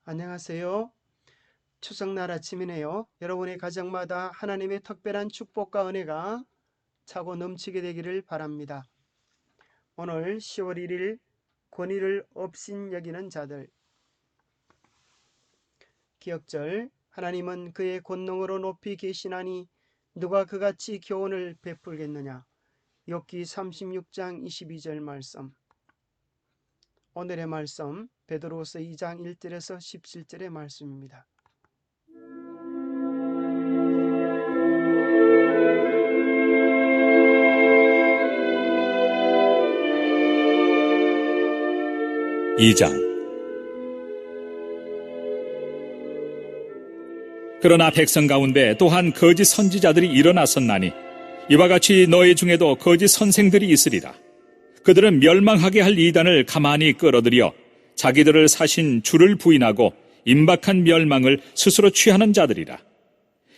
안녕하세요. 추석날 아침이네요. 여러분의 가정마다 하나님의 특별한 축복과 은혜가 차고 넘치게 되기를 바랍니다. 오늘 10월 1일 권위를 업신 여기는 자들. 기억절. 하나님은 그의 권능으로 높이 계시나니 누가 그같이 교훈을 베풀겠느냐. 욥기 36장 22절 말씀. 오늘의 말씀 베드로서 2장 1절에서 17절의 말씀입니다. (2장) 그러나 백성 가운데 또한 거짓 선지자들이 일어났었나니 이와 같이 너희 중에도 거짓 선생들이 있으리라. 그들은 멸망하게 할 이단을 가만히 끌어들여 자기들을 사신 주를 부인하고 임박한 멸망을 스스로 취하는 자들이라.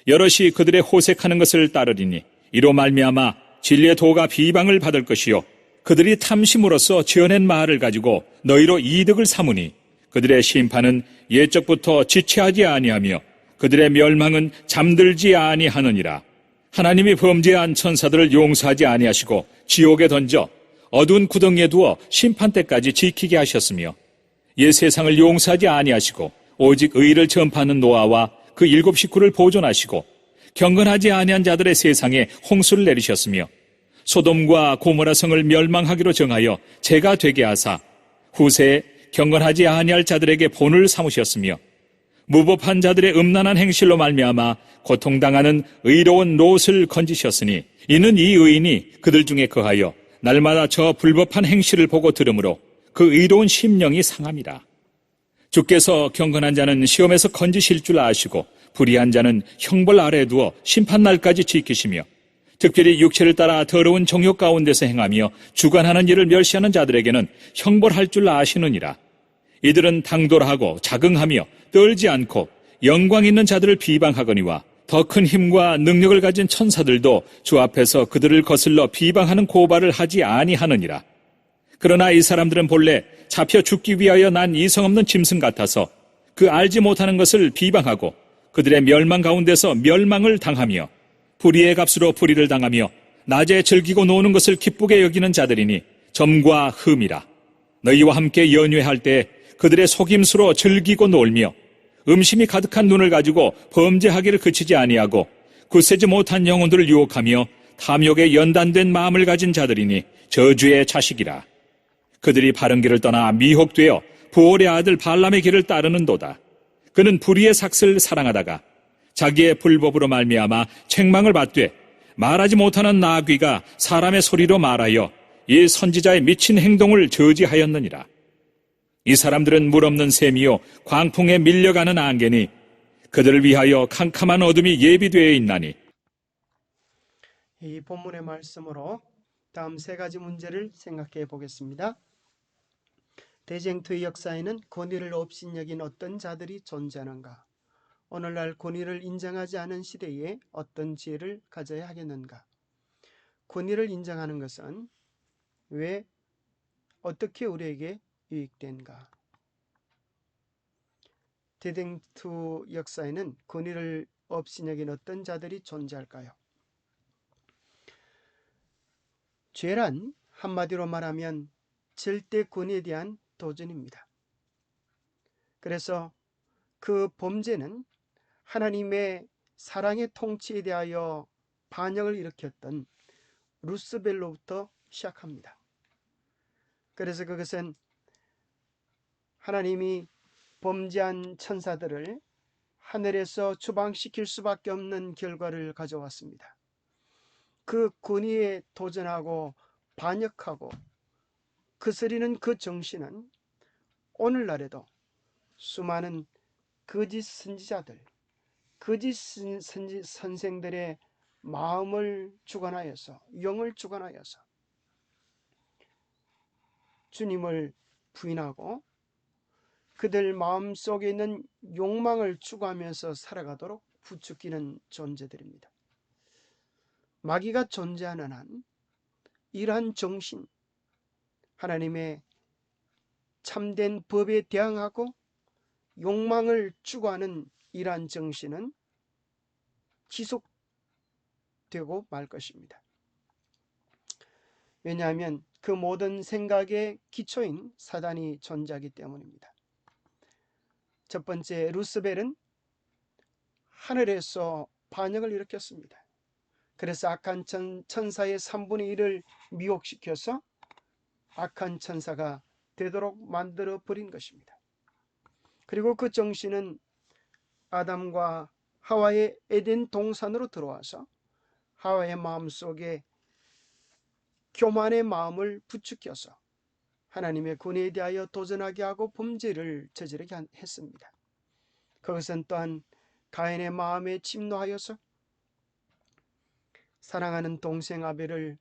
여럿이 그들의 호색하는 것을 따르리니 이로 말미암아 진리의 도가 비방을 받을 것이요 그들이 탐심으로써 지어낸 말을 가지고 너희로 이득을 삼으니 그들의 심판은 옛적부터 지체하지 아니하며 그들의 멸망은 잠들지 아니하느니라. 하나님이 범죄한 천사들을 용서하지 아니하시고 지옥에 던져 어두운 구덩이에 두어 심판 때까지 지키게 하셨으며 옛 세상을 용서하지 아니하시고 오직 의를 전파하는 노아와 그 7 식구를 보존하시고 경건하지 아니한 자들의 세상에 홍수를 내리셨으며 소돔과 고모라 성을 멸망하기로 정하여 재가 되게 하사 후세에 경건하지 아니할 자들에게 본을 삼으셨으며 무법한 자들의 음란한 행실로 말미암아 고통당하는 의로운 롯을 건지셨으니 이는 이 의인이 그들 중에 거하여 날마다 저 불법한 행실을 보고 들으므로 그 의로운 심령이 상함이라. 주께서 경건한 자는 시험에서 건지실 줄 아시고 불의한 자는 형벌 아래에 두어 심판날까지 지키시며 특별히 육체를 따라 더러운 정욕 가운데서 행하며 주관하는 일을 멸시하는 자들에게는 형벌할 줄 아시느니라. 이들은 당돌하고 자긍하며 떨지 않고 영광 있는 자들을 비방하거니와 더 큰 힘과 능력을 가진 천사들도 주 앞에서 그들을 거슬러 비방하는 고발을 하지 아니하느니라. 그러나 이 사람들은 본래 잡혀 죽기 위하여 난 이성 없는 짐승 같아서 그 알지 못하는 것을 비방하고 그들의 멸망 가운데서 멸망을 당하며 불의의 값으로 불의를 당하며 낮에 즐기고 노는 것을 기쁘게 여기는 자들이니 점과 흠이라. 너희와 함께 연회할 때 그들의 속임수로 즐기고 놀며 음심이 가득한 눈을 가지고 범죄하기를 그치지 아니하고 굳세지 못한 영혼들을 유혹하며 탐욕에 연단된 마음을 가진 자들이니 저주의 자식이라. 그들이 바른 길을 떠나 미혹되어 부올의 아들 발람의 길을 따르는도다. 그는 불의의 삭슬을 사랑하다가 자기의 불법으로 말미암아 책망을 받되 말하지 못하는 나귀가 사람의 소리로 말하여 이 선지자의 미친 행동을 저지하였느니라. 이 사람들은 물 없는 샘이요 광풍에 밀려가는 안개니 그들을 위하여 캄캄한 어둠이 예비되어 있나니. 이 본문의 말씀으로 다음 3가지 문제를 생각해 보겠습니다. 대쟁투의 역사에는 권위를 업신여긴 어떤 자들이 존재하는가? 오늘날 권위를 인정하지 않은 시대에 어떤 지혜를 가져야 하겠는가? 권위를 인정하는 것은 왜 어떻게 우리에게 유익된가? 대쟁투 역사에는 권위를 업신여긴 어떤 자들이 존재할까요? 죄란 한마디로 말하면 절대 권위에 대한 도전입니다. 그래서 그 범죄는 하나님의 사랑의 통치에 대하여 반역을 일으켰던 루스벨로부터 시작합니다. 그래서 그것은 하나님이 범죄한 천사들을 하늘에서 추방시킬 수밖에 없는 결과를 가져왔습니다. 그 권위에 도전하고 반역하고 거스리는 그 정신은 오늘날에도 수많은 거짓 선지자들, 거짓 선생들의 마음을 주관하여서, 영을 주관하여서 주님을 부인하고 그들 마음속에 있는 욕망을 추구하면서 살아가도록 부추기는 존재들입니다. 마귀가 존재하는 한 이러한 정신, 하나님의 참된 법에 대항하고 욕망을 추구하는 이러한 정신은 지속되고 말 것입니다. 왜냐하면 그 모든 생각의 기초인 사단이 존재하기 때문입니다. 첫 번째, 루스벨은 하늘에서 반역을 일으켰습니다. 그래서 악한 천사의 3분의 1을 미혹시켜서 악한 천사가 되도록 만들어 버린 것입니다. 그리고 그 정신은 아담과 하와의 에덴 동산으로 들어와서 하와의 마음속에 교만의 마음을 부추겨서 하나님의 권위에 대하여 도전하게 하고 범죄를 저지르게 했습니다. 그것은 또한 가인의 마음에 침노하여서 사랑하는 동생 아벨을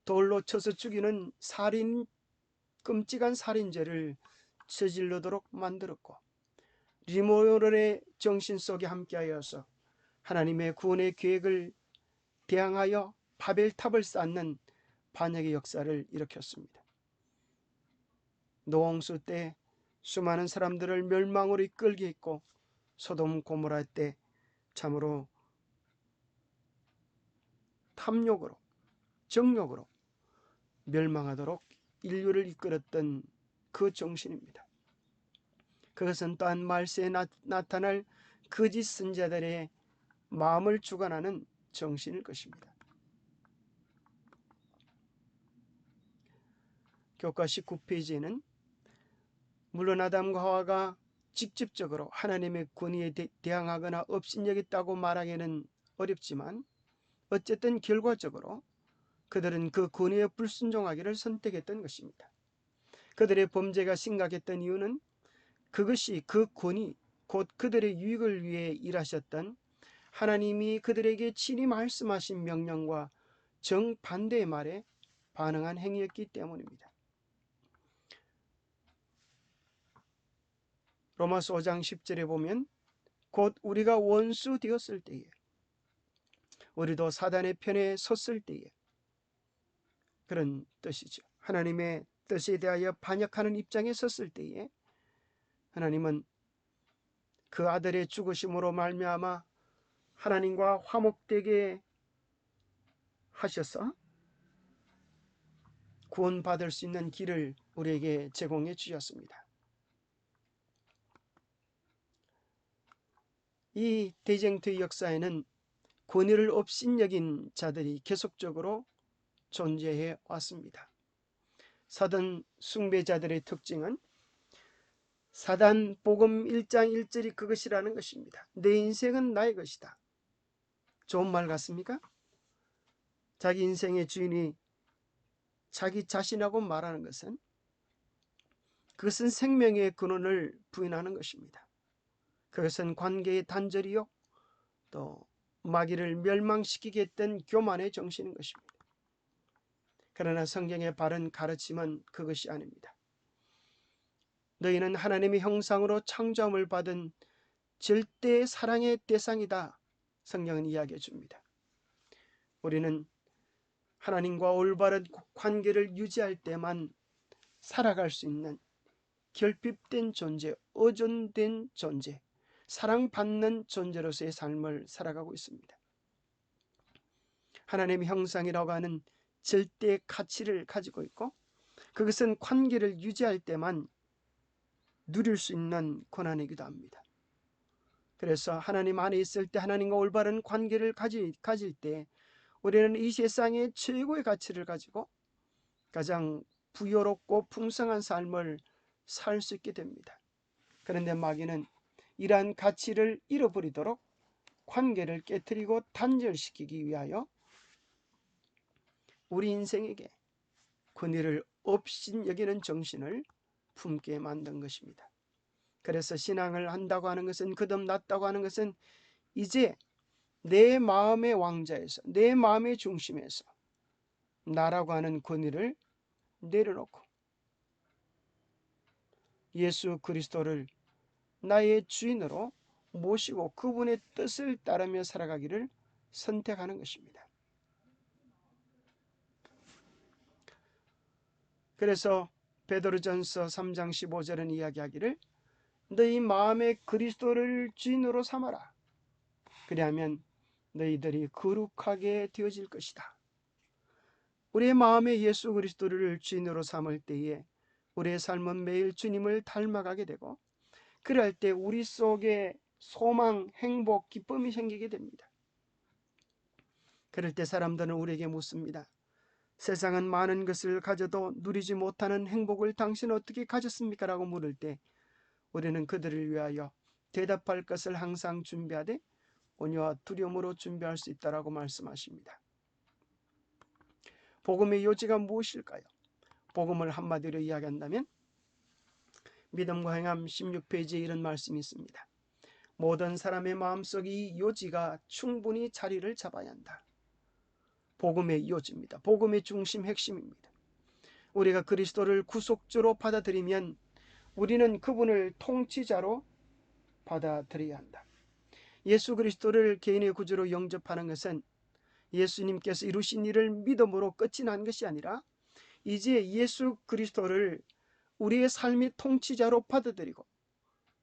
돌로 쳐서 죽이는 끔찍한 살인죄를 저지르도록 만들었고, 리모렐의 정신 속에 함께하여서 하나님의 구원의 계획을 대항하여 바벨탑을 쌓는 반역의 역사를 일으켰습니다. 노홍수 때 수많은 사람들을 멸망으로 이끌게 했고, 소돔 고모라 때 참으로 탐욕으로 정욕으로 멸망하도록 인류를 이끌었던 그 정신입니다. 그것은 또한 말세에 나타날 거짓 선지자들의 마음을 주관하는 정신일 것입니다. 교과 19페이지에는 물론 아담과 하와가 직접적으로 하나님의 권위에 대항하거나 업신여겼다고 말하기는 어렵지만, 어쨌든 결과적으로 그들은 그 권위에 불순종하기를 선택했던 것입니다. 그들의 범죄가 심각했던 이유는 그것이 그 권위, 곧 그들의 유익을 위해 일하셨던 하나님이 그들에게 친히 말씀하신 명령과 정반대의 말에 반응한 행위였기 때문입니다. 로마서 5장 10절에 보면 곧 우리가 원수 되었을 때에, 우리도 사단의 편에 섰을 때에, 그런 뜻이죠. 하나님의 뜻에 대하여 반역하는 입장에 섰을 때에 하나님은 그 아들의 죽으심으로 말미암아 하나님과 화목되게 하셔서 구원받을 수 있는 길을 우리에게 제공해 주셨습니다. 이 대쟁투의 역사에는 권위를 업신여긴 자들이 계속적으로 존재해 왔습니다. 사단 숭배자들의 특징은 사단 복음 1장 1절이 그것이라는 것입니다. 내 인생은 나의 것이다. 좋은 말 같습니까? 자기 인생의 주인이 자기 자신하고 말하는 것은, 그것은 생명의 근원을 부인하는 것입니다. 그것은 관계의 단절이요, 또 마귀를 멸망시키게 했던 교만의 정신인 것입니다. 그러나 성경의 바른 가르침은 그것이 아닙니다. 너희는 하나님의 형상으로 창조함을 받은 절대 사랑의 대상이다, 성경은 이야기해 줍니다. 우리는 하나님과 올바른 관계를 유지할 때만 살아갈 수 있는 결핍된 존재, 의존된 존재, 사랑받는 존재로서의 삶을 살아가고 있습니다. 하나님의 형상이라고 하는 절대 가치를 가지고 있고, 그것은 관계를 유지할 때만 누릴 수 있는 권한이기도 합니다. 그래서 하나님 안에 있을 때, 하나님과 올바른 관계를 가질 때 우리는 이 세상의 최고의 가치를 가지고 가장 부유롭고 풍성한 삶을 살 수 있게 됩니다. 그런데 마귀는 이러한 가치를 잃어버리도록 관계를 깨뜨리고 단절시키기 위하여 우리 인생에게 권위를 업신여기는 정신을 품게 만든 것입니다. 그래서 신앙을 한다고 하는 것은, 거듭났다고 하는 것은 이제 내 마음의 왕자에서, 내 마음의 중심에서 나라고 하는 권위를 내려놓고 예수 그리스도를 나의 주인으로 모시고 그분의 뜻을 따르며 살아가기를 선택하는 것입니다. 그래서 베드로전서 3장 15절은 이야기하기를 너희 마음에 그리스도를 주인으로 삼아라. 그리하면 너희들이 거룩하게 되어질 것이다. 우리의 마음에 예수 그리스도를 주인으로 삼을 때에 우리의 삶은 매일 주님을 닮아가게 되고, 그럴 때 우리 속에 소망, 행복, 기쁨이 생기게 됩니다. 그럴 때 사람들은 우리에게 묻습니다. 세상은 많은 것을 가져도 누리지 못하는 행복을 당신은 어떻게 가졌습니까? 라고 물을 때 우리는 그들을 위하여 대답할 것을 항상 준비하되 온유와 두려움으로 준비할 수 있다라고 말씀하십니다. 복음의 요지가 무엇일까요? 복음을 한마디로 이야기한다면 믿음과 행함 16페이지에 이런 말씀이 있습니다. 모든 사람의 마음속 이 요지가 충분히 자리를 잡아야 한다. 복음의 요지입니다. 복음의 중심 핵심입니다. 우리가 그리스도를 구속주로 받아들이면 우리는 그분을 통치자로 받아들여야 한다. 예수 그리스도를 개인의 구주로 영접하는 것은 예수님께서 이루신 일을 믿음으로 끝이 난 것이 아니라 이제 예수 그리스도를 우리의 삶의 통치자로 받아들이고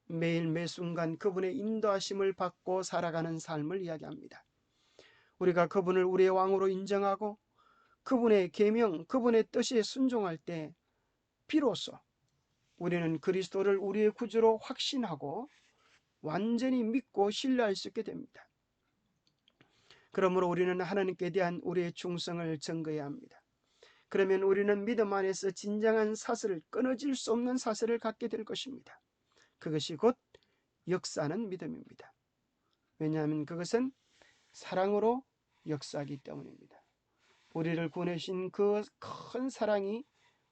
매일 매순간 그분의 인도하심을 받고 살아가는 삶을 이야기합니다. 우리가 그분을 우리의 왕으로 인정하고 그분의 계명, 그분의 뜻에 순종할 때 비로소 우리는 그리스도를 우리의 구주로 확신하고 완전히 믿고 신뢰할 수 있게 됩니다. 그러므로 우리는 하나님께 대한 우리의 충성을 증거해야 합니다. 그러면 우리는 믿음 안에서 진정한 사슬을, 끊어질 수 없는 사슬을 갖게 될 것입니다. 그것이 곧 역사하는 믿음입니다. 왜냐하면 그것은 사랑으로 역사하기 때문입니다. 우리를 구원하신 그 큰 사랑이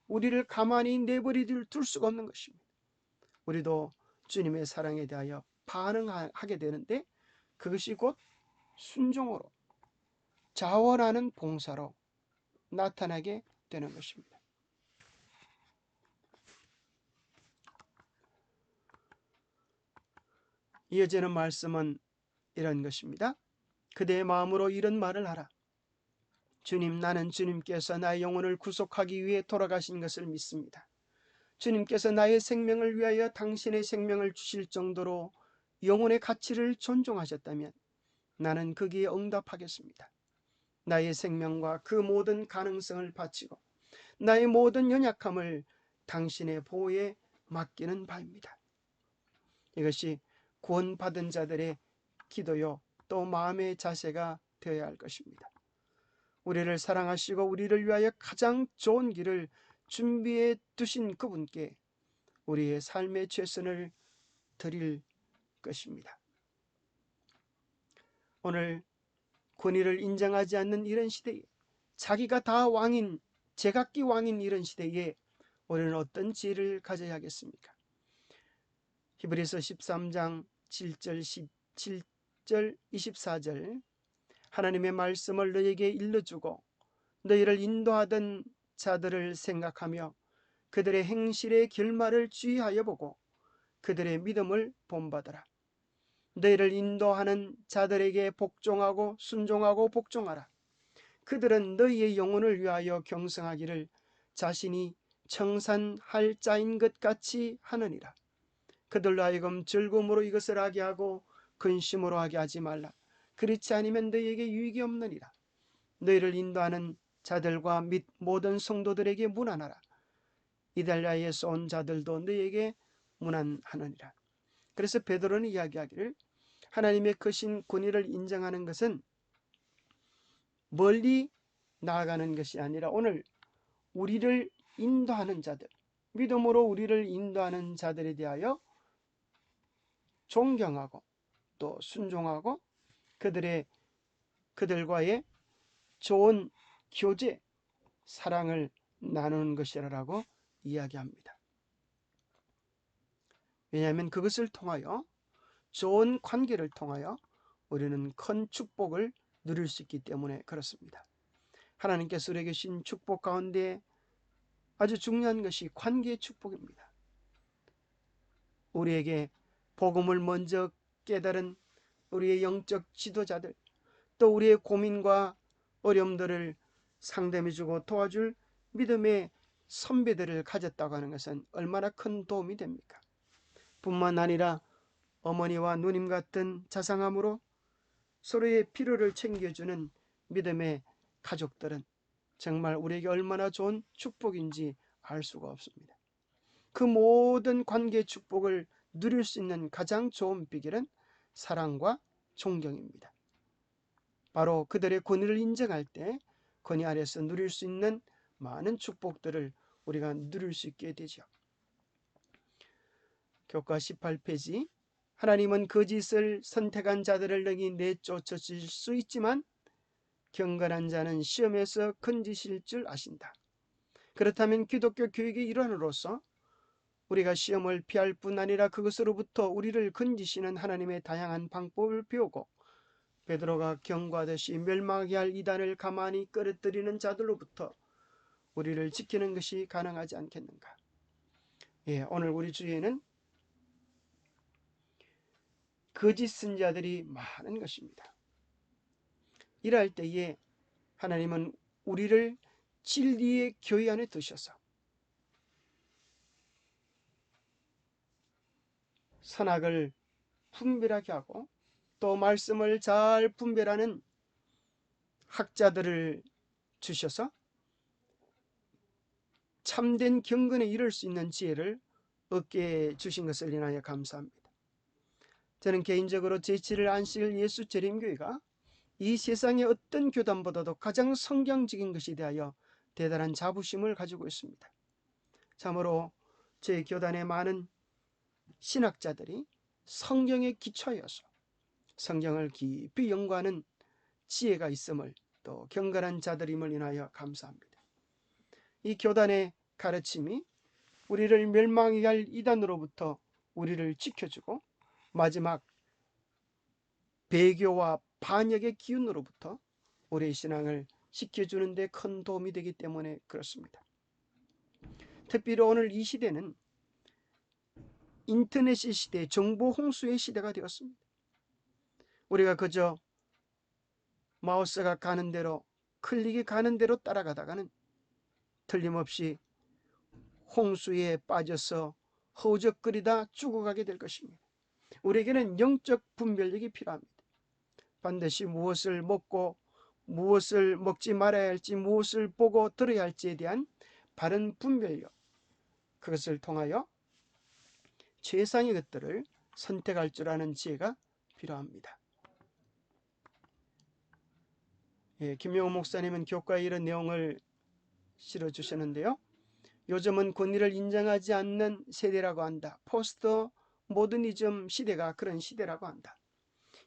우리를 가만히 내버려 둘 수가 없는 것입니다. 우리도 주님의 사랑에 대하여 반응하게 되는데 그것이 곧 순종으로 자원하는 봉사로 나타나게 되는 것입니다. 이어지는 말씀은 이런 것입니다. 그대의 마음으로 이런 말을 하라. 주님, 나는 주님께서 나의 영혼을 구속하기 위해 돌아가신 것을 믿습니다. 주님께서 나의 생명을 위하여 당신의 생명을 주실 정도로 영혼의 가치를 존중하셨다면 나는 거기에 응답하겠습니다. 나의 생명과 그 모든 가능성을 바치고 나의 모든 연약함을 당신의 보호에 맡기는 바입니다. 이것이 구원받은 자들의 기도요 또 마음의 자세가 되어야 할 것입니다. 우리를 사랑하시고 우리를 위하여 가장 좋은 길을 준비해 두신 그분께 우리의 삶의 최선을 드릴 것입니다. 오늘 권위를 인정하지 않는 이런 시대에, 자기가 다 왕인, 제각기 왕인 이런 시대에 우리는 어떤 지혜를 가져야 하겠습니까? 히브리서 13장 7절 24절 하나님의 말씀을 너에게 일러주고 너희를 인도하던 자들을 생각하며 그들의 행실의 결말을 주의하여 보고 그들의 믿음을 본받아라. 너희를 인도하는 자들에게 복종하고 순종하고 복종하라. 그들은 너희의 영혼을 위하여 경성하기를 자신이 청산할 자인 것 같이 하느니라. 그들로 하여금 즐거움으로 이것을 하게 하고 근심으로 하게 하지 말라. 그렇지 않으면 너희에게 유익이 없느니라. 너희를 인도하는 자들과 및 모든 성도들에게 문안하라. 이달리아에서 온 자들도 너희에게 문안하느니라. 그래서 베드로는 이야기하기를 하나님의 크신 권위를 인정하는 것은 멀리 나아가는 것이 아니라 오늘 우리를 인도하는 자들, 믿음으로 우리를 인도하는 자들에 대하여 존경하고 또 순종하고 그들과의 좋은 교제, 사랑을 나누는 것이라고 이야기합니다. 왜냐하면 그것을 통하여 좋은 관계를 통하여 우리는 큰 축복을 누릴 수 있기 때문에 그렇습니다. 하나님께서 우리에게 주신 축복 가운데 아주 중요한 것이 관계의 축복입니다. 우리에게 복음을 먼저 깨달은 우리의 영적 지도자들, 또 우리의 고민과 어려움들을 상담해주고 도와줄 믿음의 선배들을 가졌다고 하는 것은 얼마나 큰 도움이 됩니까? 뿐만 아니라 어머니와 누님 같은 자상함으로 서로의 필요를 챙겨주는 믿음의 가족들은 정말 우리에게 얼마나 좋은 축복인지 알 수가 없습니다. 그 모든 관계 축복을 누릴 수 있는 가장 좋은 비결은 사랑과 존경입니다. 바로 그들의 권위를 인정할 때 권위 아래서 누릴 수 있는 많은 축복들을 우리가 누릴 수 있게 되죠. 교과 18페이지. 하나님은 거짓을 선택한 자들을 능히 내쫓으실 수 있지만 경건한 자는 시험에서 건지실 줄 아신다. 그렇다면 기독교 교육의 일환으로서 우리가 시험을 피할 뿐 아니라 그것으로부터 우리를 건지시는 하나님의 다양한 방법을 배우고 베드로가 경고하듯이 멸망하게 할 이단을 가만히 끌어들이는 자들로부터 우리를 지키는 것이 가능하지 않겠는가. 오늘 우리 주위에는 거짓 선지자들이 많은 것입니다. 이럴 때에 하나님은 우리를 진리의 교회 안에 두셔서 선악을 분별하게 하고 또 말씀을 잘 분별하는 학자들을 주셔서 참된 경건에 이를 수 있는 지혜를 얻게 주신 것을 인하여 감사합니다. 저는 개인적으로 제7일 안식일 예수 재림교회가 이 세상의 어떤 교단보다도 가장 성경적인 것에 대하여 대단한 자부심을 가지고 있습니다. 참으로 제 교단의 많은 신학자들이 성경에 기초하여서 성경을 깊이 연구하는 지혜가 있음을 또 경건한 자들임을 인하여 감사합니다. 이 교단의 가르침이 우리를 멸망하게 할 이단으로부터 우리를 지켜주고 마지막 배교와 반역의 기운으로부터 우리의 신앙을 지켜주는 데 큰 도움이 되기 때문에 그렇습니다. 특별히 오늘 이 시대는 인터넷의 시대, 정보 홍수의 시대가 되었습니다. 우리가 그저 마우스가 가는 대로, 클릭이 가는 대로 따라가다가는 틀림없이 홍수에 빠져서 허우적거리다 죽어가게 될 것입니다. 우리에게는 영적 분별력이 필요합니다. 반드시 무엇을 먹고 무엇을 먹지 말아야 할지, 무엇을 보고 들어야 할지에 대한 바른 분별력, 그것을 통하여 최상의 것들을 선택할 줄 아는 지혜가 필요합니다. 김용호 목사님은 교과에 이런 내용을 실어주셨는데요. 요즘은 권위를 인정하지 않는 세대라고 한다. 포스트 모더니즘 시대가 그런 시대라고 한다.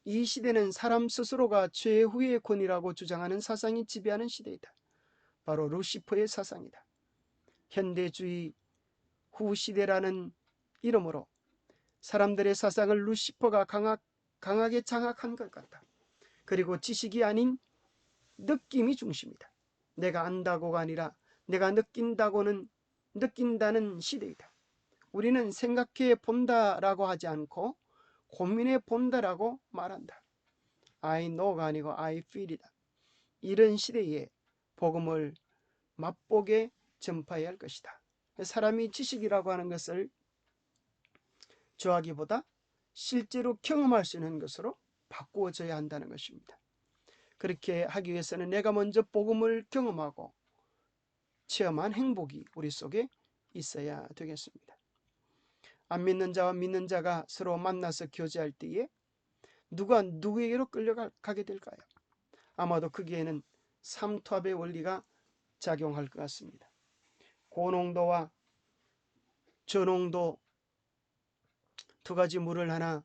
이 시대는 사람 스스로가 최후의 권위라고 주장하는 사상이 지배하는 시대이다. 바로 루시퍼의 사상이다. 현대주의 후시대라는 이름으로 사람들의 사상을 루시퍼가 강하게 장악한 것 같다. 그리고 지식이 아닌 느낌이 중심이다. 내가 안다고가 아니라 내가 느낀다는 시대이다. 우리는 생각해 본다라고 하지 않고 고민해 본다라고 말한다. I know가 아니고 I feel이다. 이런 시대에 복음을 맛보게 전파해야 할 것이다. 사람이 지식이라고 하는 것을 좋아하기보다 실제로 경험할 수 있는 것으로 바꾸어져야 한다는 것입니다. 그렇게 하기 위해서는 내가 먼저 복음을 경험하고 체험한 행복이 우리 속에 있어야 되겠습니다. 안 믿는 자와 믿는 자가 서로 만나서 교제할 때에 누가 누구에게로 끌려가게 될까요? 아마도 거기에는 삼투압의 원리가 작용할 것 같습니다. 고농도와 저농도 두 가지 물을 하나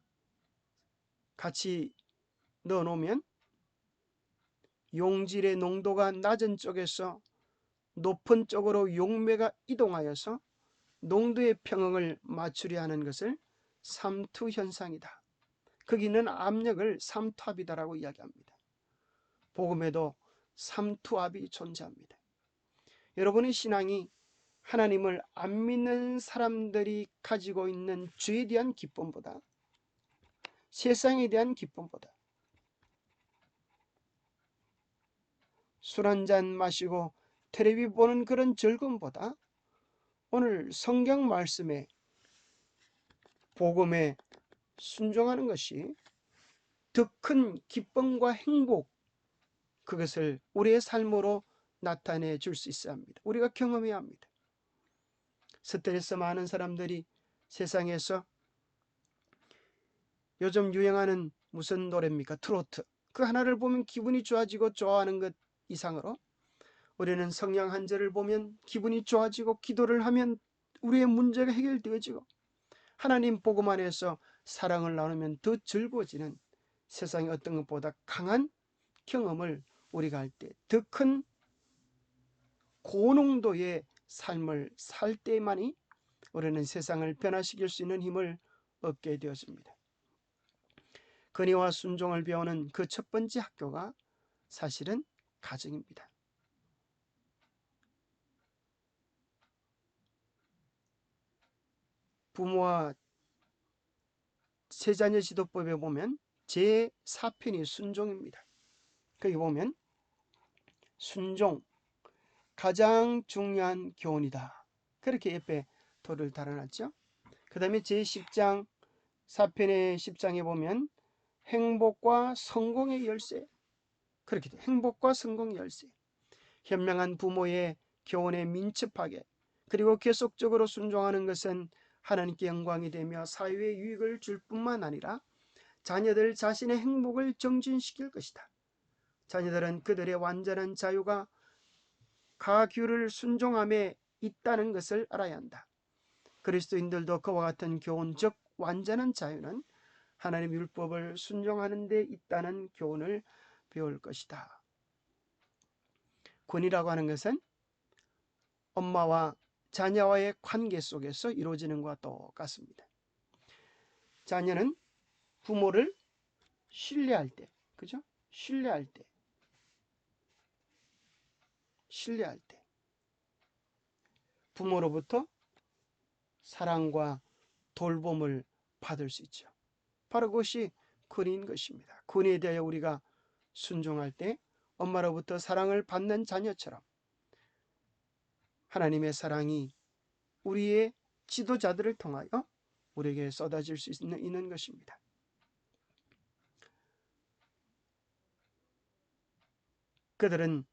같이 넣어놓으면 용질의 농도가 낮은 쪽에서 높은 쪽으로 용매가 이동하여서 농도의 평형을 맞추려 하는 것을 삼투 현상이다. 거기는 압력을 삼투압이다라고 이야기합니다. 복음에도 삼투압이 존재합니다. 여러분의 신앙이 하나님을 안 믿는 사람들이 가지고 있는 죄에 대한 기쁨보다, 세상에 대한 기쁨보다, 술 한잔 마시고 텔레비 보는 그런 즐거움보다 오늘 성경 말씀에 복음에 순종하는 것이 더 큰 기쁨과 행복, 그것을 우리의 삶으로 나타내 줄 수 있어야 합니다. 우리가 경험해야 합니다. 스트레스 많은 사람들이 세상에서 요즘 유행하는 무슨 노래입니까? 트로트. 그 하나를 보면 기분이 좋아지고 좋아하는 것 이상으로 우리는 성경 한 절을 보면 기분이 좋아지고 기도를 하면 우리의 문제가 해결되어지고 하나님 복음 안에서 사랑을 나누면 더 즐거워지는 세상의 어떤 것보다 강한 경험을 우리가 할 때 더 큰 고농도의 삶을 살 때만이 우리는 세상을 변화시킬 수 있는 힘을 얻게 되었습니다. 근의와 순종을 배우는 그 첫 번째 학교가 사실은 가정입니다. 부모와 세자녀 지도법에 보면 제4편이 순종입니다. 거기 보면 순종, 가장 중요한 교훈이다. 그렇게 옆에 돌을 달아놨죠. 그 다음에 제10장 4편의 10장에 보면 행복과 성공의 열쇠, 그렇게 돼. 행복과 성공의 열쇠. 현명한 부모의 교훈에 민첩하게 그리고 계속적으로 순종하는 것은 하나님께 영광이 되며 사회에 유익을 줄 뿐만 아니라 자녀들 자신의 행복을 정진시킬 것이다. 자녀들은 그들의 완전한 자유가 가규를 순종함에 있다는 것을 알아야 한다. 그리스도인들도 그와 같은 교훈, 즉 완전한 자유는 하나님 율법을 순종하는 데 있다는 교훈을 배울 것이다. 권위라고 하는 것은 엄마와 자녀와의 관계 속에서 이루어지는 것과 똑같습니다. 자녀는 부모를 신뢰할 때, 그죠? 신뢰할 때 부모로부터 사랑과 돌봄을 받을 수 있죠. 바로 그것이 권위인 것입니다. 권위에 대하여 우리가 순종할 때 엄마로부터 사랑을 받는 자녀처럼 하나님의 사랑이 우리의 지도자들을 통하여 우리에게 쏟아질 수 있는 것입니다. 그들은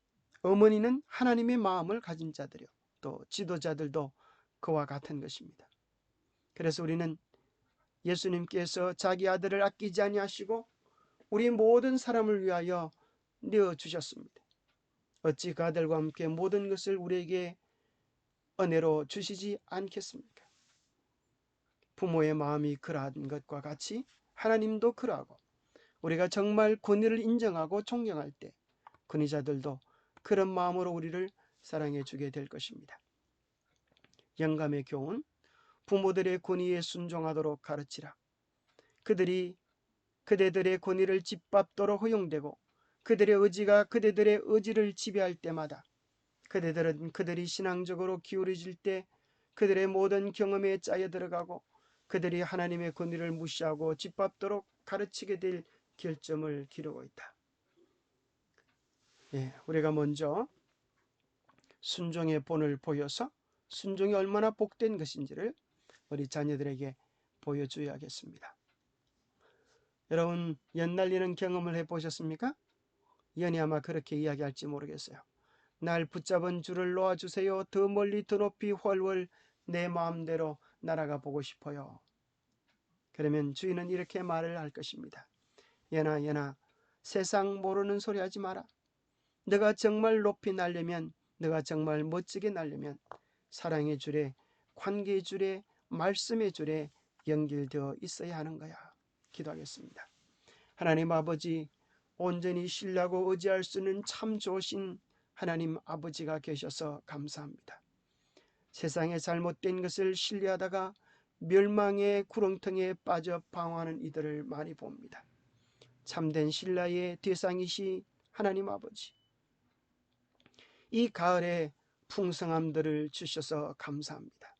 어머니는 하나님의 마음을 가진 자들이요 또 지도자들도 그와 같은 것입니다. 그래서 우리는 예수님께서 자기 아들을 아끼지 아니하시고 우리 모든 사람을 위하여 내어주셨습니다. 어찌 그 아들과 함께 모든 것을 우리에게 은혜로 주시지 않겠습니까? 부모의 마음이 그러한 것과 같이 하나님도 그러하고 우리가 정말 권위를 인정하고 존경할 때 권위자들도 그런 마음으로 우리를 사랑해 주게 될 것입니다. 영감의 교훈, 부모들의 권위에 순종하도록 가르치라. 그대들의 권위를 짓밟도록 허용되고 그들의 의지가 그대들의 의지를 지배할 때마다 그대들은 그들이 신앙적으로 기울어질 때 그들의 모든 경험에 짜여 들어가고 그들이 하나님의 권위를 무시하고 짓밟도록 가르치게 될 결점을 기르고 있다. 우리가 먼저 순종의 본을 보여서 순종이 얼마나 복된 것인지를 우리 자녀들에게 보여줘야겠습니다. 여러분, 연날리는 경험을 해보셨습니까? 연이 아마 그렇게 이야기할지 모르겠어요. 날 붙잡은 줄을 놓아주세요. 더 멀리 더 높이 훨훨 내 마음대로 날아가 보고 싶어요. 그러면 주인은 이렇게 말을 할 것입니다. 연아, 세상 모르는 소리 하지 마라. 너가 정말 높이 날려면, 너가 정말 멋지게 날려면 사랑의 줄에, 관계의 줄에, 말씀의 줄에 연결되어 있어야 하는 거야. 기도하겠습니다. 하나님 아버지, 온전히 신뢰하고 의지할 수 있는 참 좋으신 하나님 아버지가 계셔서 감사합니다. 세상의 잘못된 것을 신뢰하다가 멸망의 구렁텅이에 빠져 방황하는 이들을 많이 봅니다. 참된 신뢰의 대상이시 하나님 아버지, 이 가을에 풍성함들을 주셔서 감사합니다.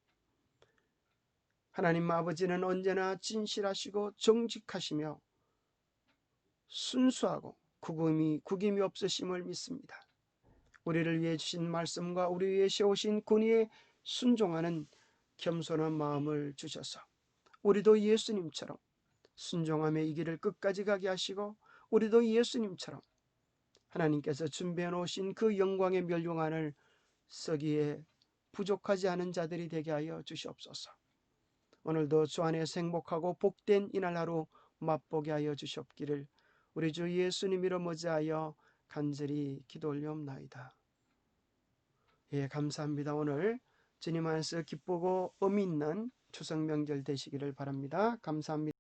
하나님 아버지는 언제나 진실하시고 정직하시며 순수하고 구김이 없으심을 믿습니다. 우리를 위해 주신 말씀과 우리 위해 세우신 권위에 순종하는 겸손한 마음을 주셔서 우리도 예수님처럼 순종함의 이 길을 끝까지 가게 하시고 우리도 예수님처럼 하나님께서 준비해 놓으신 그 영광의 멸류관을 서기에 부족하지 않은 자들이 되게 하여 주시옵소서. 오늘도 주 안에서 행복하고 복된 이날 하루 맛보게 하여 주시옵기를 우리 주 예수님 이름 의지하여 간절히 기도 올리옵나이다. 예, 감사합니다. 오늘 주님 안에서 기쁘고 의미 있는 추석 명절 되시기를 바랍니다. 감사합니다.